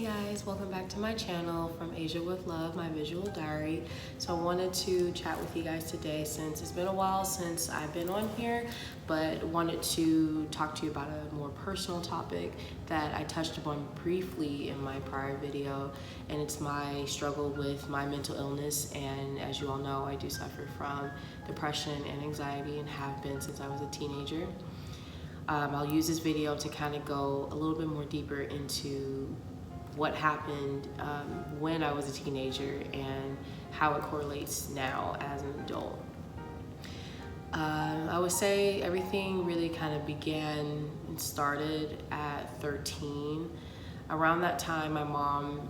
Hey guys, welcome back to my channel From Asia with Love, my visual diary. So I wanted to chat with you guys today since it's been a while since I've been on here, but wanted to talk to you about a more personal topic that I touched upon briefly in my prior video, and it's my struggle with my mental illness. And as you all know, I do suffer from depression and anxiety and have been since I was a teenager. I'll use this video to kind of go a little bit more deeper into what happened when I was a teenager and how it correlates now as an adult. I would say everything really kind of began and started at 13. Around that time, my mom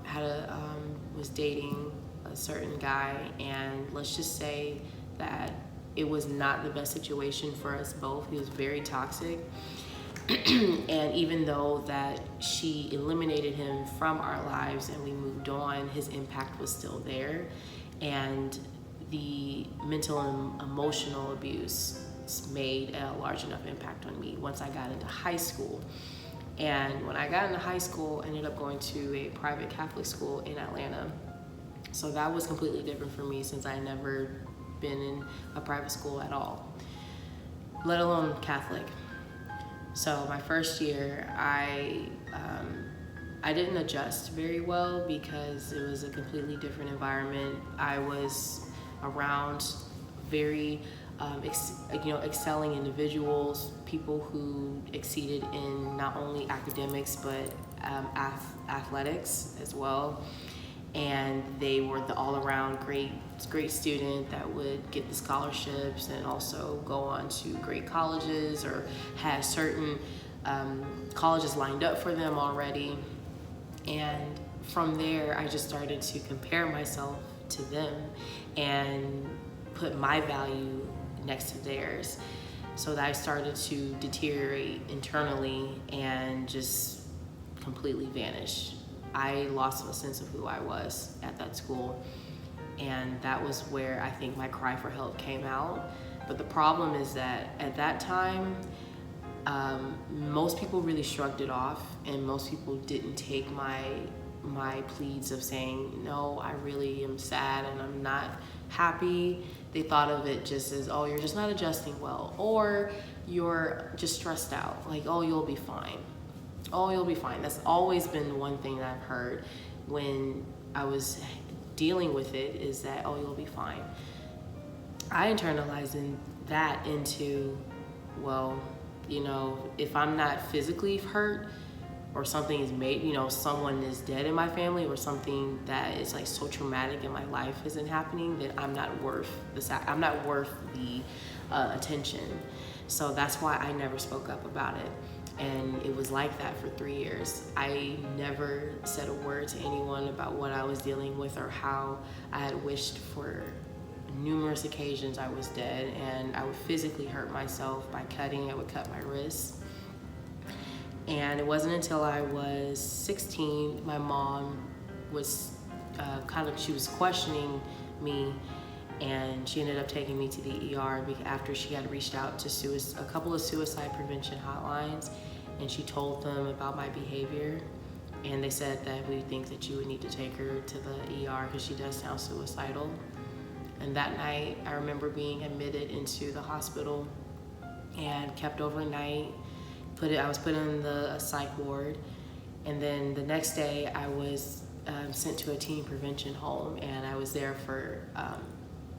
was dating a certain guy, and let's just say that it was not the best situation for us both. He was very toxic. And even though that she eliminated him from our lives and we moved on, his impact was still there. And the mental and emotional abuse made a large enough impact on me once I got into high school. And when I got into high school, I ended up going to a private Catholic school in Atlanta. So that was completely different for me since I had never been in a private school at all, let alone Catholic. So my first year, I didn't adjust very well because it was a completely different environment. I was around very excelling individuals, people who exceeded in not only academics but athletics as well. And they were the all-around great student that would get the scholarships and also go on to great colleges or had certain colleges lined up for them already. And from there, I just started to compare myself to them and put my value next to theirs. So that I started to deteriorate internally and just completely vanish. I lost a sense of who I was at that school, and that was where I think my cry for help came out. But the problem is that at that time, most people really shrugged it off, and most people didn't take my pleads of saying, no, I really am sad and I'm not happy. They thought of it just as, oh, you're just not adjusting well, or you're just stressed out, like, oh, you'll be fine. Oh, you'll be fine. That's always been one thing that I've heard when I was dealing with it, is that, oh, you'll be fine. I internalized that into, well, if I'm not physically hurt or something is made, someone is dead in my family or something that is like so traumatic in my life isn't happening, then I'm not worth the attention. So that's why I never spoke up about it. And it was like that for 3 years. I never said a word to anyone about what I was dealing with or how I had wished for numerous occasions I was dead, and I would physically hurt myself by cutting. I would cut my wrists. And it wasn't until I was 16, my mom was she was questioning me, and she ended up taking me to the ER after she had reached out to a couple of suicide prevention hotlines, and she told them about my behavior, and they said that we think that you would need to take her to the ER because she does sound suicidal. And that night, I remember being admitted into the hospital and kept overnight. I was put in the psych ward, and then the next day I was sent to a teen prevention home, and I was there for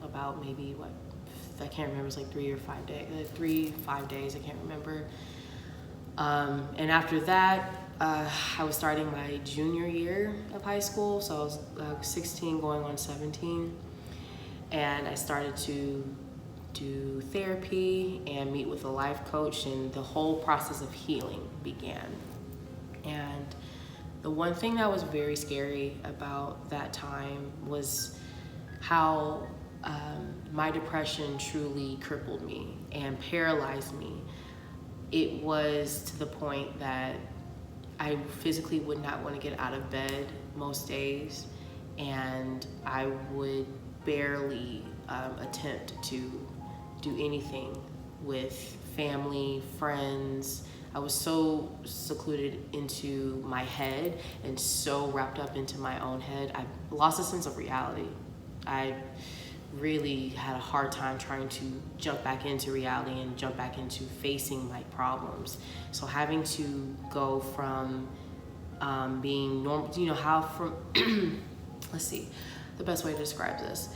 about maybe I can't remember, it's like 3 or 5 days, I can't remember. And after that, I was starting my junior year of high school, so I was 16 going on 17, and I started to do therapy and meet with a life coach, and the whole process of healing began. And the one thing that was very scary about that time was how my depression truly crippled me and paralyzed me. It was to the point that I physically would not want to get out of bed most days, and I would barely attempt to do anything with family, friends. I was so secluded into my head and so wrapped up into my own head, I lost a sense of reality. I really had a hard time trying to jump back into reality and jump back into facing my problems. So having to go from being normal, how from, let's see, the best way to describe this.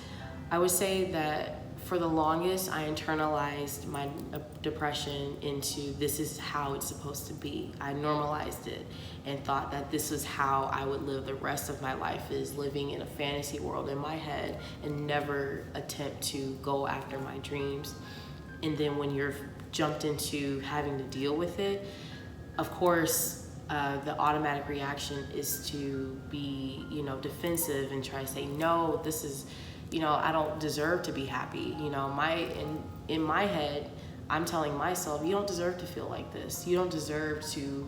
I would say that for the longest, I internalized my depression into this is how it's supposed to be. I normalized it and thought that this is how I would live the rest of my life, is living in a fantasy world in my head and never attempt to go after my dreams. And then when you're jumped into having to deal with it, of course, the automatic reaction is to be, defensive and try to say, no, this is, I don't deserve to be happy. In my head, I'm telling myself, you don't deserve to feel like this. You don't deserve to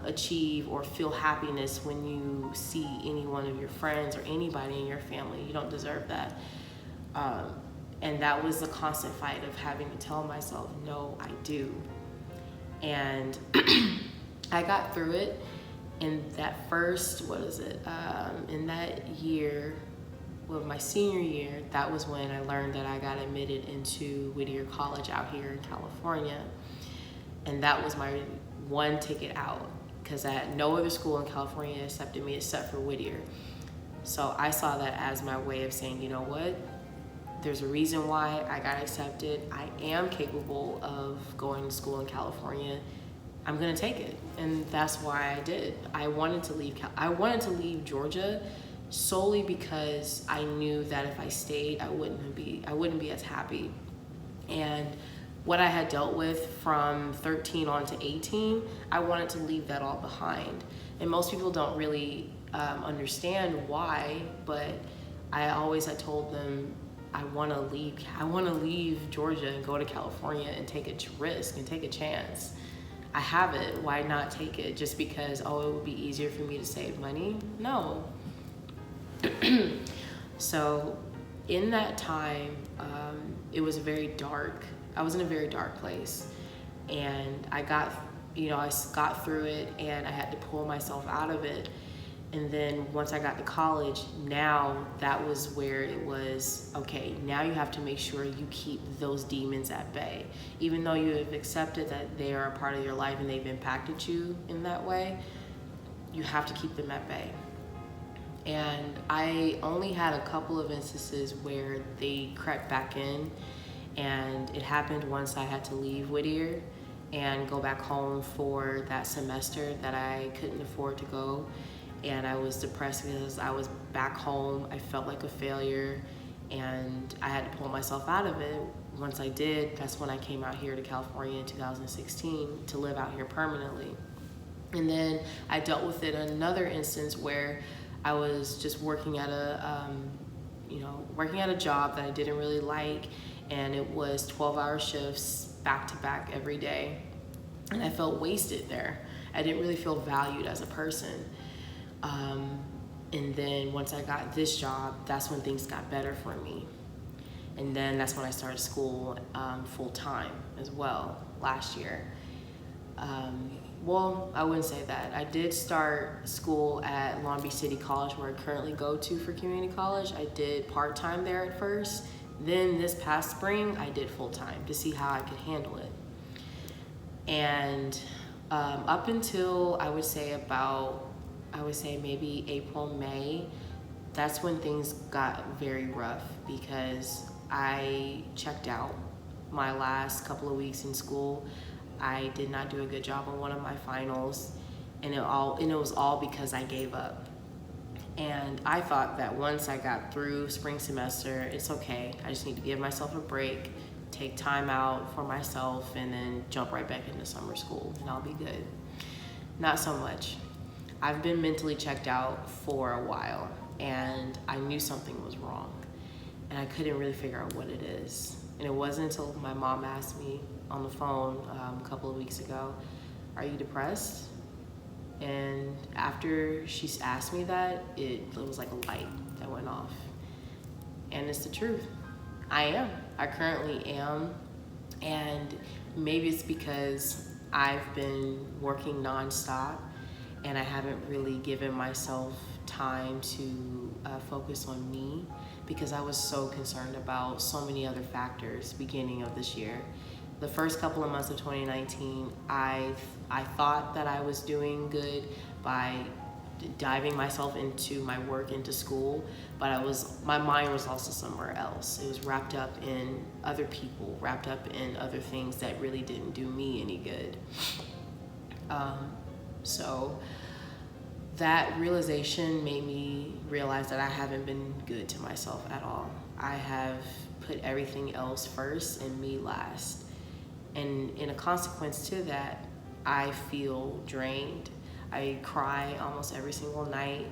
achieve or feel happiness when you see any one of your friends or anybody in your family. You don't deserve that. And that was the constant fight of having to tell myself, no, I do. And I got through it. In that first, in that year, my senior year, that was when I learned that I got admitted into Whittier College out here in California. And that was my one ticket out, because no other school in California accepted me except for Whittier. So I saw that as my way of saying, you know what? There's a reason why I got accepted. I am capable of going to school in California. I'm gonna take it. And that's why I did. I wanted to leave Georgia solely because I knew that if I stayed, I wouldn't be as happy. And what I had dealt with from 13 on to 18, I wanted to leave that all behind. And most people don't really understand why, but I always had told them I want to leave Georgia and go to California and take a risk and take a chance. I have it, why not take it? Just because, it would be easier for me to save money? No. So in that time, it was I was in a very dark place, and I got through it, and I had to pull myself out of it. And then once I got to college, now that was where it was, okay, now you have to make sure you keep those demons at bay. Even though you have accepted that they are a part of your life and they've impacted you in that way, you have to keep them at bay. And I only had a couple of instances where they crept back in, and it happened once I had to leave Whittier and go back home for that semester that I couldn't afford to go. And I was depressed because I was back home. I felt like a failure, and I had to pull myself out of it. Once I did, that's when I came out here to California in 2016 to live out here permanently. And then I dealt with it in another instance where I was just working at a job that I didn't really like, and it was 12-hour shifts back to back every day. And I felt wasted there. I didn't really feel valued as a person. And then once I got this job, that's when things got better for me. And then that's when I started school full time as well last year. Well, I wouldn't say that. I did start school at Long Beach City College, where I currently go to for community college. I did part-time there at first. Then this past spring, I did full-time to see how I could handle it. And up until I would say maybe April, May, that's when things got very rough, because I checked out my last couple of weeks in school. I did not do a good job on one of my finals, and it was all because I gave up. And I thought that once I got through spring semester, it's okay. I just need to give myself a break, take time out for myself, and then jump right back into summer school, and I'll be good. Not so much. I've been mentally checked out for a while, and I knew something was wrong, and I couldn't really figure out what it is. And it wasn't until my mom asked me on the phone a couple of weeks ago, "Are you depressed?" And after she asked me that, it was like a light that went off. And it's the truth. I am. I currently am. And maybe it's because I've been working nonstop, and I haven't really given myself time to focus on me, because I was so concerned about so many other factors beginning of this year. The first couple of months of 2019, I thought that I was doing good by diving myself into my work, into school, but my mind was also somewhere else. It was wrapped up in other people, wrapped up in other things that really didn't do me any good. So that realization made me realize that I haven't been good to myself at all. I have put everything else first and me last. And in a consequence to that, I feel drained. I cry almost every single night,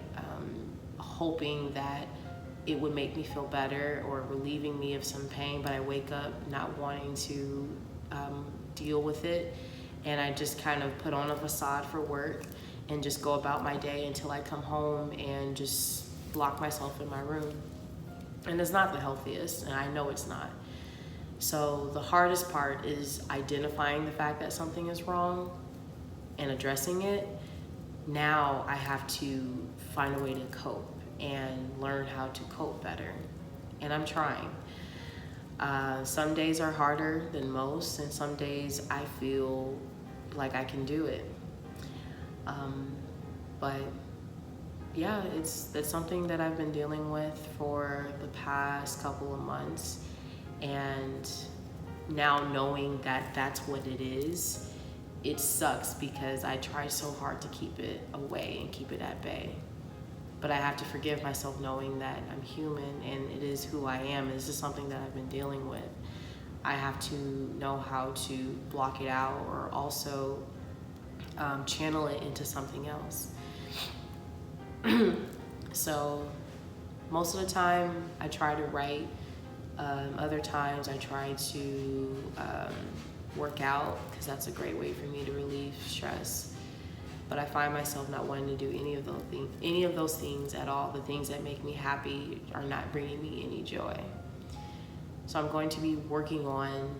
hoping that it would make me feel better or relieving me of some pain, but I wake up not wanting to deal with it. And I just kind of put on a facade for work and just go about my day until I come home and just lock myself in my room. And it's not the healthiest, and I know it's not. So the hardest part is identifying the fact that something is wrong and addressing it. Now I have to find a way to cope and learn how to cope better. And I'm trying. Some days are harder than most, and some days I feel like I can do it. But yeah, that's something that I've been dealing with for the past couple of months. And now knowing that that's what it is, it sucks, because I try so hard to keep it away and keep it at bay. But I have to forgive myself, knowing that I'm human and it is who I am. And this is something that I've been dealing with. I have to know how to block it out, or also channel it into something else. So most of the time I try to write. Other times I try to work out, because that's a great way for me to relieve stress. But I find myself not wanting to do any of those things at all. The things that make me happy are not bringing me any joy. So I'm going to be working on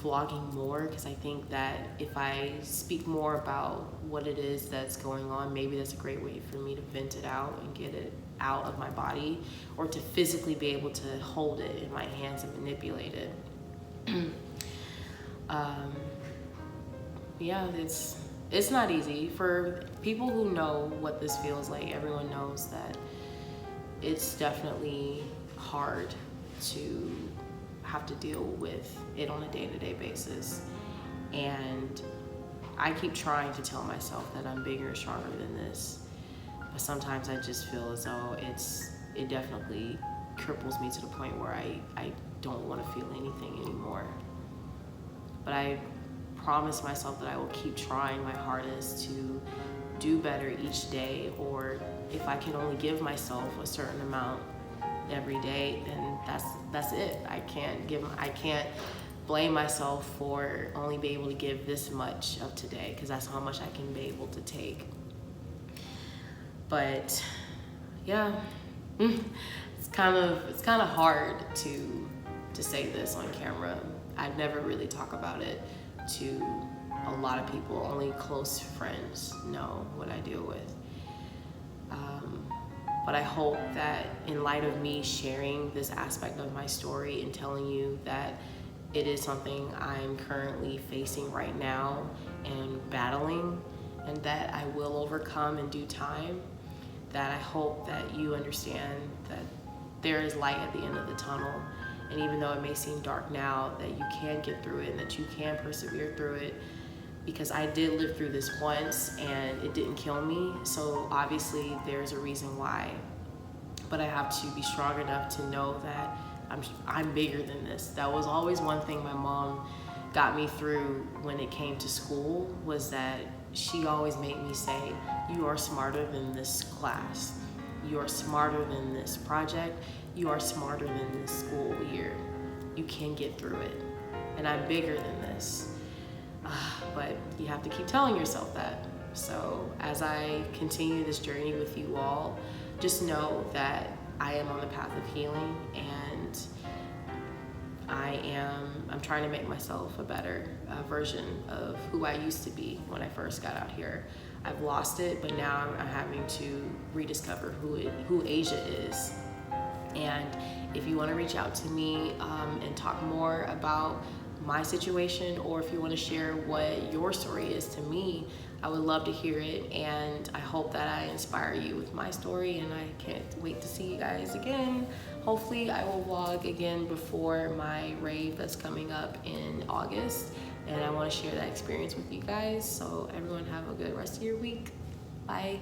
vlogging more, because I think that if I speak more about what it is that's going on, maybe that's a great way for me to vent it out and get it out of my body, or to physically be able to hold it in my hands and manipulate it. Yeah, it's not easy. For people who know what this feels like, everyone knows that it's definitely hard to have to deal with it on a day-to-day basis. And I keep trying to tell myself that I'm bigger and stronger than this. But sometimes I just feel as though it definitely cripples me to the point where I don't want to feel anything anymore. But I promise myself that I will keep trying my hardest to do better each day, or if I can only give myself a certain amount every day, then that's it. I can't blame myself for only being able to give this much of today, because that's how much I can be able to take. But yeah, it's kind of hard to say this on camera. I've never really talked about it to a lot of people. Only close friends know what I deal with. But I hope that in light of me sharing this aspect of my story and telling you that it is something I'm currently facing right now and battling, and that I will overcome in due time, that I hope that you understand that there is light at the end of the tunnel. And even though it may seem dark now, that you can get through it and that you can persevere through it. Because I did live through this once and it didn't kill me. So obviously there's a reason why. But I have to be strong enough to know that I'm bigger than this. That was always one thing my mom got me through when it came to school, was that she always made me say, you are smarter than this class. You are smarter than this project. You are smarter than this school year. You can get through it. And I'm bigger than this. But you have to keep telling yourself that. So as I continue this journey with you all, just know that I am on the path of healing, and I'm trying to make myself a better version of who I used to be when I first got out here. I've lost it, but now I'm having to rediscover who Asia is. And if you want to reach out to me and talk more about my situation, or if you want to share what your story is to me, I would love to hear it. And I hope that I inspire you with my story, and I can't wait to see you guys again. Hopefully I will vlog again before my rave that's coming up in August, and I want to share that experience with you guys. So everyone have a good rest of your week. Bye.